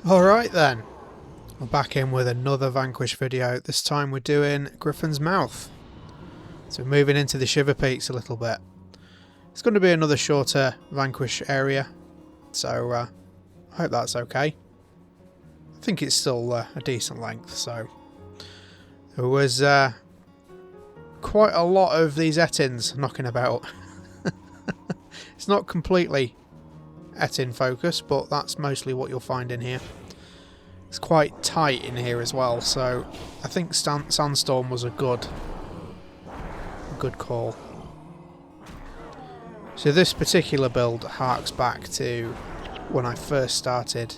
Alright then, we're back in with another Vanquish video. This time we're doing Griffons Mouth. So we're moving into the Shiver Peaks a little bit. It's going to be another shorter Vanquish area, so I hope that's okay. I think it's still a decent length, so there was quite a lot of these Ettins knocking about. It's not completely Ettin focused, but that's mostly what you'll find in here. It's quite tight in here as well, so I think Sandstorm was a good call. So this particular build harks back to when I first started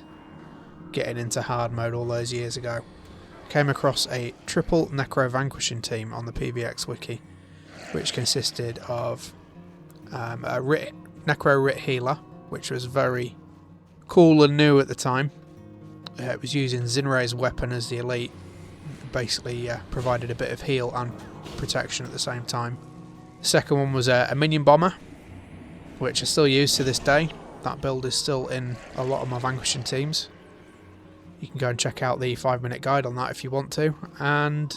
getting into hard mode all those years ago. Came across a triple Necro Vanquishing team on the PVX wiki, which consisted of a Necro Rit Healer, which was very cool and new at the time. It was using Zinray's weapon as the elite, basically provided a bit of heal and protection at the same time. The second one was a Minion Bomber, which I still use to this day. That build is still in a lot of my Vanquishing teams. You can go and check out the 5-minute guide on that if you want to. And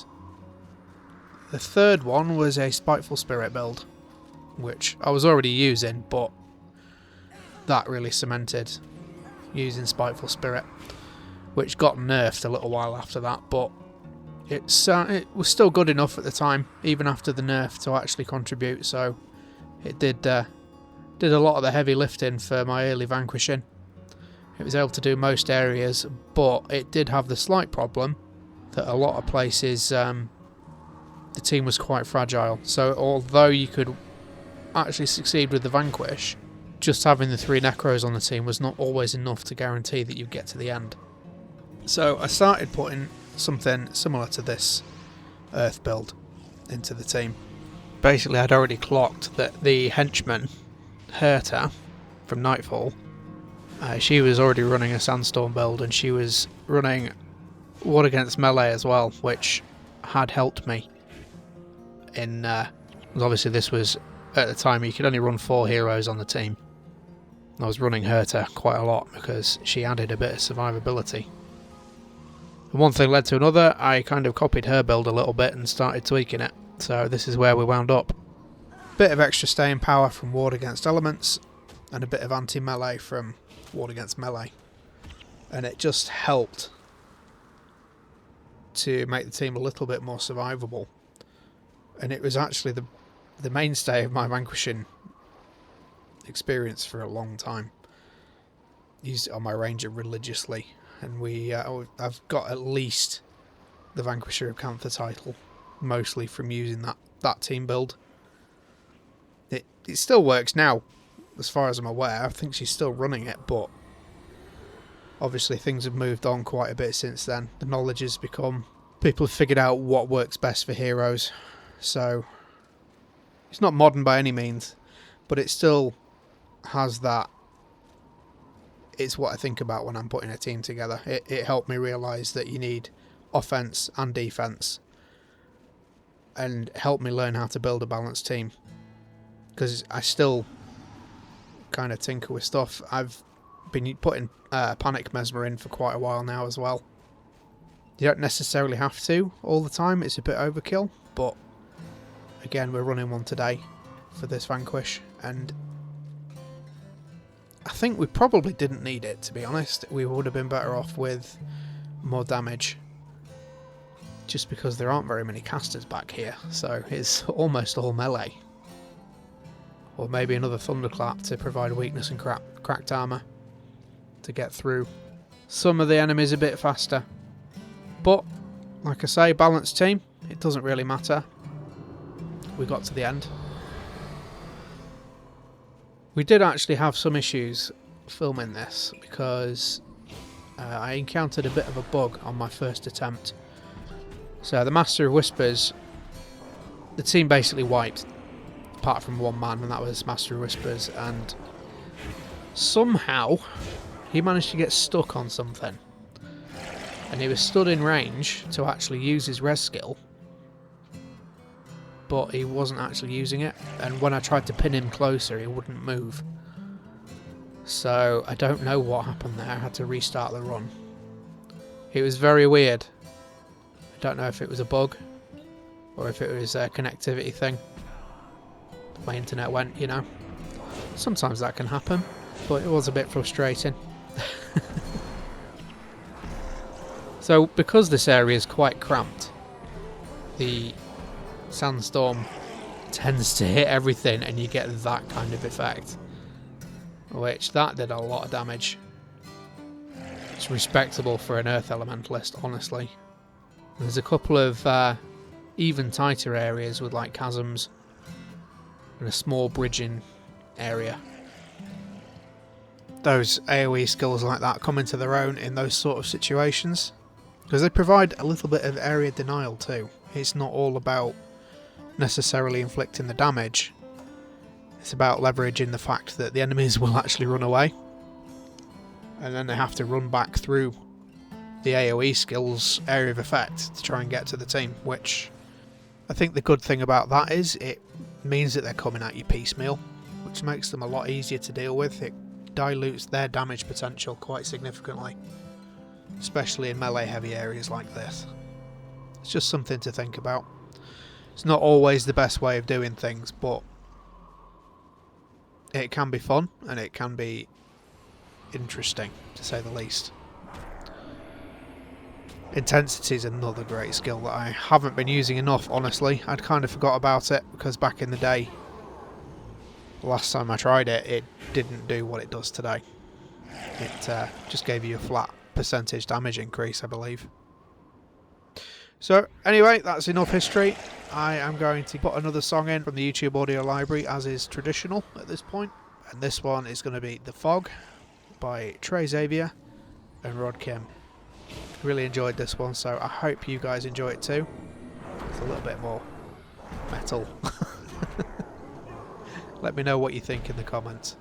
the third one was a Spiteful Spirit build, which I was already using, but that really cemented using Spiteful Spirit, which got nerfed a little while after that, but it was still good enough at the time, even after the nerf, to actually contribute. So it did a lot of the heavy lifting for my early Vanquishing. It was able to do most areas, but it did have the slight problem that a lot of places the team was quite fragile. So although you could actually succeed with the Vanquish, just having the 3 Necros on the team was not always enough to guarantee that you'd get to the end. So I started putting something similar to this Earth build into the team. Basically, I'd already clocked that the henchman, Herta, from Nightfall, she was already running a Sandstorm build, and she was running Ward against melee as well, which had helped me in... obviously this was, at the time, you could only run 4 heroes on the team. I was running Herta quite a lot because she added a bit of survivability. And one thing led to another. I kind of copied her build a little bit and started tweaking it. So this is where we wound up. Bit of extra staying power from Ward against elements, and a bit of anti-melee from Ward against melee. And it just helped to make the team a little bit more survivable. And it was actually the mainstay of my Vanquishing experience for a long time. Used it on my Ranger religiously, and I've got at least the Vanquisher of Cantha title, mostly from using that team build. It still works now, as far as I'm aware. I think she's still running it, but obviously things have moved on quite a bit since then. The knowledge has become... people have figured out what works best for heroes, so it's not modern by any means, but it still has that. It's what I think about when I'm putting a team together. It helped me realise that you need offence and defence, and helped me learn how to build a balanced team, because I still kind of tinker with stuff. I've been putting Panic Mesmer in for quite a while now as well. You don't necessarily have to all the time, it's a bit overkill, but again, we're running one today for this Vanquish, and I think we probably didn't need it, to be honest. We would have been better off with more damage, just because there aren't very many casters back here, so it's almost all melee. Or maybe another Thunderclap to provide weakness and cracked armour to get through some of the enemies a bit faster. But, like I say, balanced team, it doesn't really matter. We got to the end. We did actually have some issues filming this, because I encountered a bit of a bug on my first attempt. So the Master of Whispers, the team basically wiped, apart from one man, and that was Master of Whispers, and somehow he managed to get stuck on something. And he was stood in range to actually use his res skill, but he wasn't actually using it, and when I tried to pin him closer he wouldn't move. So I don't know what happened there. I had to restart the run. It was very weird. I don't know if it was a bug or if it was a connectivity thing. My internet went, you know. Sometimes that can happen, but it was a bit frustrating. So because this area is quite cramped, the Sandstorm tends to hit everything and you get that kind of effect, which that did a lot of damage. It's respectable for an Earth Elementalist, honestly. There's a couple of even tighter areas with like chasms and a small bridging area. Those AoE skills like that come into their own in those sort of situations, because they provide a little bit of area denial too. It's not all about necessarily inflicting the damage, it's about leveraging the fact that the enemies will actually run away, and then they have to run back through the AoE skills area of effect to try and get to the team, which I think the good thing about that is it means that they're coming at you piecemeal, which makes them a lot easier to deal with. It dilutes their damage potential quite significantly, especially in melee heavy areas like this. It's just something to think about. It's not always the best way of doing things, but it can be fun and it can be interesting, to say the least. Intensity is another great skill that I haven't been using enough, honestly. I'd kind of forgot about it because back in the day, last time I tried it, it didn't do what it does today. It just gave you a flat percentage damage increase, I believe. So anyway, that's enough history. I am going to put another song in from the YouTube audio library, as is traditional at this point. And this one is going to be The Fog by Trey, Xavier and Rod Kim. Really enjoyed this one, so I hope you guys enjoy it too. It's a little bit more metal. Let me know what you think in the comments.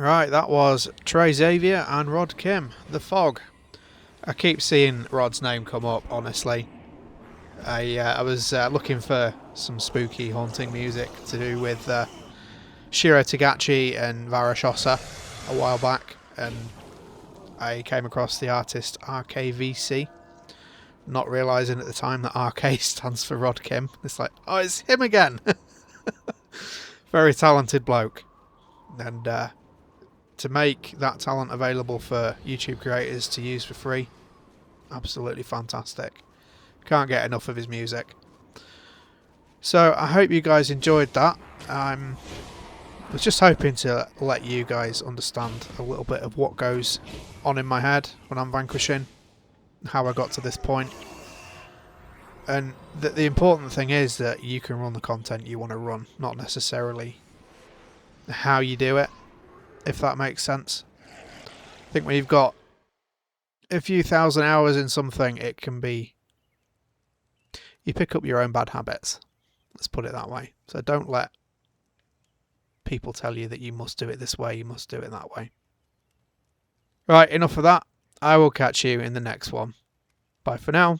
Right, that was Trey, Xavier and Rod Kim, The Fog. I keep seeing Rod's name come up, honestly. I was looking for some spooky, haunting music to do with Shiro Tagachi and Varashosa a while back, and I came across the artist RKVC, not realising at the time that RK stands for Rod Kim. It's like, oh, it's him again! Very talented bloke. And to make that talent available for YouTube creators to use for free, absolutely fantastic. Can't get enough of his music. So I hope you guys enjoyed that. I was just hoping to let you guys understand a little bit of what goes on in my head when I'm vanquishing, how I got to this point. And the important thing is that you can run the content you want to run, not necessarily how you do it, if that makes sense. I think when you've got a few thousand hours in something, it can be... you pick up your own bad habits. Let's put it that way. So don't let people tell you that you must do it this way, you must do it that way. Right, enough of that. I will catch you in the next one. Bye for now.